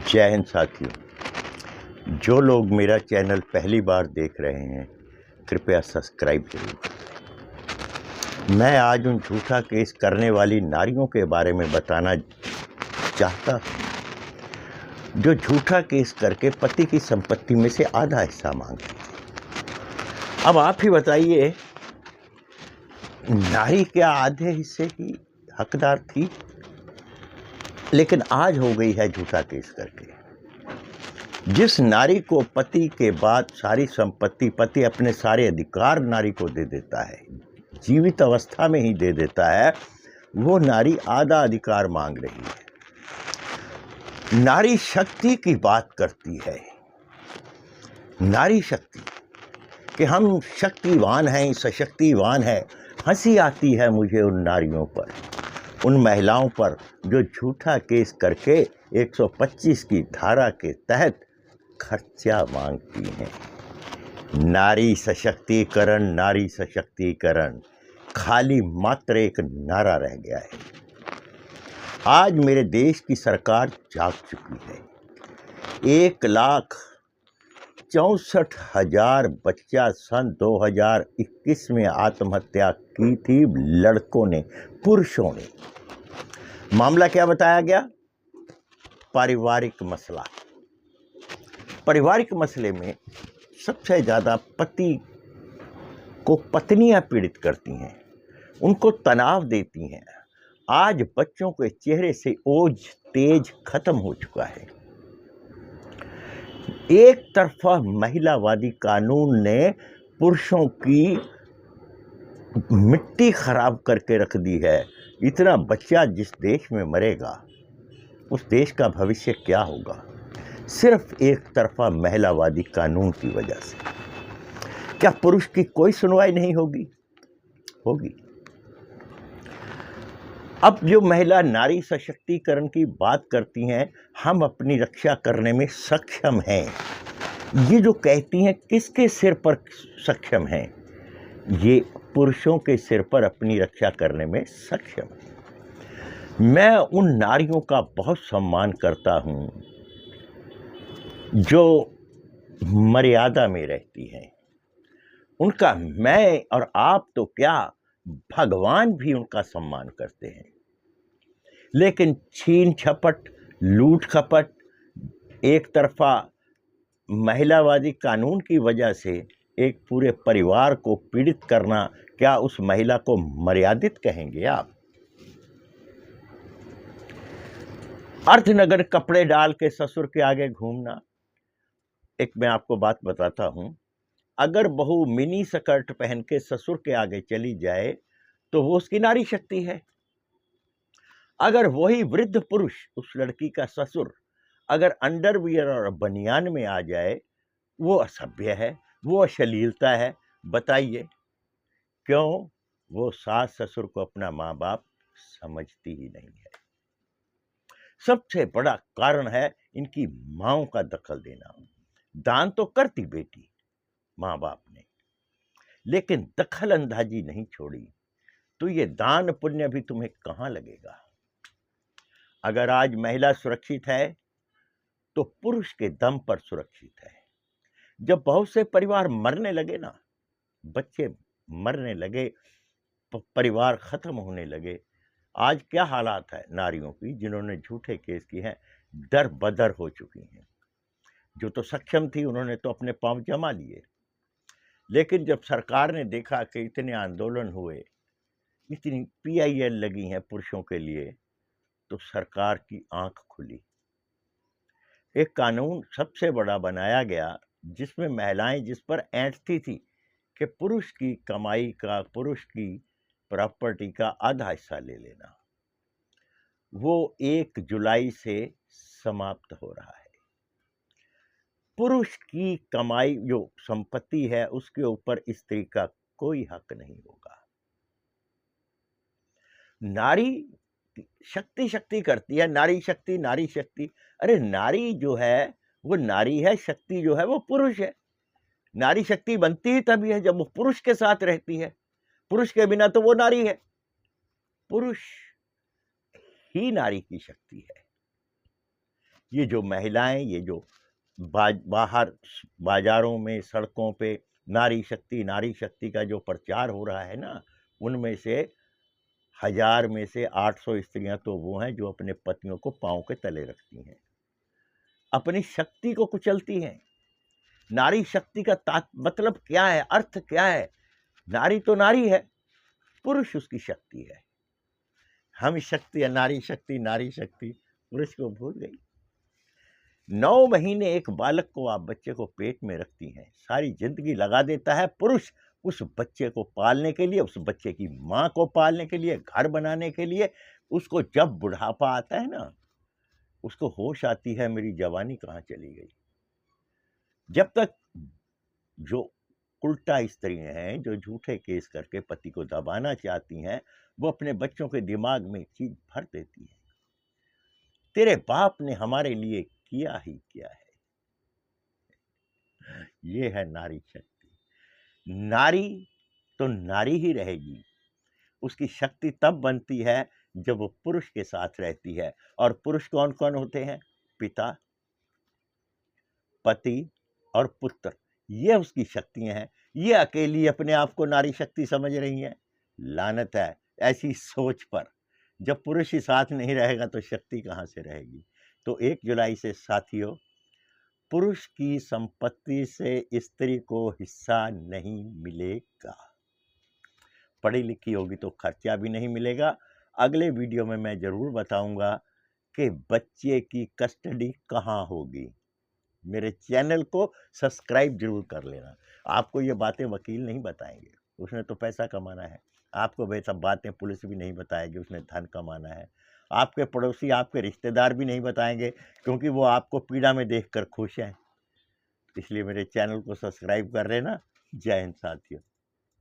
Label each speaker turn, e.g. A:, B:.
A: जय हिंद साथियों। जो लोग मेरा चैनल पहली बार देख रहे हैं कृपया सब्सक्राइब जरूर। मैं आज उन झूठा केस करने वाली नारियों के बारे में बताना चाहता हूं जो झूठा केस करके पति की संपत्ति में से आधा हिस्सा मांगती थी। अब आप ही बताइए, नारी क्या आधे हिस्से की हकदार थी? लेकिन आज हो गई है झूठा केस करके। जिस नारी को पति के बाद सारी संपत्ति, पति अपने सारे अधिकार नारी को दे देता है, जीवित अवस्था में ही दे देता है, वो नारी आधा अधिकार मांग रही है। नारी शक्ति की बात करती है। नारी शक्ति कि हम शक्तिवान हैं, सशक्तिवान हैं। हंसी आती है मुझे उन नारियों पर, उन महिलाओं पर जो झूठा केस करके 125 की धारा के तहत खर्चा मांगती हैं। नारी सशक्तिकरण, नारी सशक्तिकरण खाली मात्र एक नारा रह गया है। आज मेरे देश की सरकार जाग चुकी है। 1,64,000 बच्चा सन 2021 में आत्महत्या की थी लड़कों ने, पुरुषों ने। मामला क्या बताया गया? पारिवारिक मसला। पारिवारिक मसले में सबसे ज़्यादा पति को पत्नियां पीड़ित करती हैं, उनको तनाव देती हैं। आज बच्चों के चेहरे से ओज तेज खत्म हो चुका है। एक तरफा महिलावादी कानून ने पुरुषों की मिट्टी खराब करके रख दी है। इतना बच्चा जिस देश में मरेगा उस देश का भविष्य क्या होगा? सिर्फ एक तरफा महिलावादी कानून की वजह से। क्या पुरुष की कोई सुनवाई नहीं होगी? होगी। अब जो महिला नारी सशक्तिकरण की बात करती हैं, हम अपनी रक्षा करने में सक्षम हैं, ये जो कहती हैं, किसके सिर पर सक्षम हैं? ये पुरुषों के सिर पर अपनी रक्षा करने में सक्षम है। मैं उन नारियों का बहुत सम्मान करता हूं जो मर्यादा में रहती हैं। उनका मैं और आप तो क्या, भगवान भी उनका सम्मान करते हैं। लेकिन छीन झपट, लूट खपट, एक तरफा महिलावादी कानून की वजह से एक पूरे परिवार को पीड़ित करना, क्या उस महिला को मर्यादित कहेंगे आप? अर्धनग्न कपड़े डाल के ससुर के आगे घूमना। एक मैं आपको बात बताता हूं, अगर बहू मिनी स्कर्ट पहन के ससुर के आगे चली जाए तो वो उसकी नारी शक्ति है। अगर वही वृद्ध पुरुष, उस लड़की का ससुर, अगर अंडरवियर और बनियान में आ जाए, वो असभ्य है, वो अश्लीलता है। बताइए क्यों? वो सास ससुर को अपना माँ बाप समझती ही नहीं है। सबसे बड़ा कारण है इनकी माँओं का दखल देना। दान तो करती बेटी माँ बाप ने, लेकिन दखल अंदाजी नहीं छोड़ी, तो ये दान पुण्य भी तुम्हें कहां लगेगा? अगर आज महिला सुरक्षित है तो पुरुष के दम पर सुरक्षित है। जब बहुत से परिवार मरने लगे ना, बच्चे मरने लगे, परिवार खत्म होने लगे, आज क्या हालात है नारियों की जिन्होंने झूठे केस किए हैं? दर बदर हो चुकी हैं। जो तो सक्षम थी उन्होंने तो अपने पांव जमा लिए, लेकिन जब सरकार ने देखा कि इतने आंदोलन हुए, इतनी PIL लगी हैं पुरुषों के लिए, तो सरकार की आंख खुली। एक कानून सबसे बड़ा बनाया गया जिसमें महिलाएं जिस पर ऐंठती थी कि पुरुष की कमाई का, पुरुष की प्रॉपर्टी का आधा हिस्सा ले लेना, वो 1 जुलाई से समाप्त हो रहा है। पुरुष की कमाई, जो संपत्ति है, उसके ऊपर स्त्री का कोई हक नहीं होगा। नारी शक्ति शक्ति करती है, नारी शक्ति, नारी शक्ति। अरे नारी जो है वो नारी है, शक्ति जो है वो पुरुष है। नारी शक्ति बनती ही तभी है जब वो पुरुष के साथ रहती है। पुरुष के बिना तो वो नारी है। पुरुष ही नारी की शक्ति है। ये जो महिलाएं, ये जो बाहर बाजारों में, सड़कों पे नारी शक्ति का जो प्रचार हो रहा है ना, उनमें से 1000 में से 800 स्त्रियां तो वो हैं जो अपने पतियों को पांव के तले रखती हैं, अपनी शक्ति को कुचलती हैं। नारी शक्ति का मतलब क्या है, अर्थ क्या है? नारी तो नारी है, पुरुष उसकी शक्ति है। हम शक्ति, नारी शक्ति पुरुष को भूल गई। 9 महीने एक बालक को आप बच्चे को पेट में रखती हैं, सारी जिंदगी लगा देता है पुरुष उस बच्चे को पालने के लिए, उस बच्चे की माँ को पालने के लिए, घर बनाने के लिए। उसको जब बुढ़ापा आता है ना, उसको होश आती है मेरी जवानी कहाँ चली गई। जब तक जो उल्टा स्त्रियां हैं, जो झूठे केस करके पति को दबाना चाहती हैं, वो अपने बच्चों के दिमाग में एक चीज भर देती है, तेरे बाप ने हमारे लिए किया ही क्या है। ये है नारी शक्ति। नारी तो नारी ही रहेगी, उसकी शक्ति तब बनती है जब वो पुरुष के साथ रहती है। और पुरुष कौन कौन होते हैं? पिता, पति और पुत्र, ये उसकी शक्तियां हैं। ये अकेली अपने आप को नारी शक्ति समझ रही हैं। लानत है ऐसी सोच पर। जब पुरुष ही साथ नहीं रहेगा तो शक्ति कहां से रहेगी। तो 1 जुलाई से साथियों, पुरुष की संपत्ति से स्त्री को हिस्सा नहीं मिलेगा। पढ़ी लिखी होगी तो खर्चा भी नहीं मिलेगा। अगले वीडियो में मैं जरूर बताऊंगा कि बच्चे की कस्टडी कहाँ होगी। मेरे चैनल को सब्सक्राइब जरूर कर लेना। आपको ये बातें वकील नहीं बताएंगे, उसने तो पैसा कमाना है। आपको वे सब बातें पुलिस भी नहीं बताएगी, उसने धन कमाना है। आपके पड़ोसी, आपके रिश्तेदार भी नहीं बताएंगे, क्योंकि वो आपको पीड़ा में देखकर खुश हैं। इसलिए मेरे चैनल को सब्सक्राइब कर लेना। जय हिंद साथियों।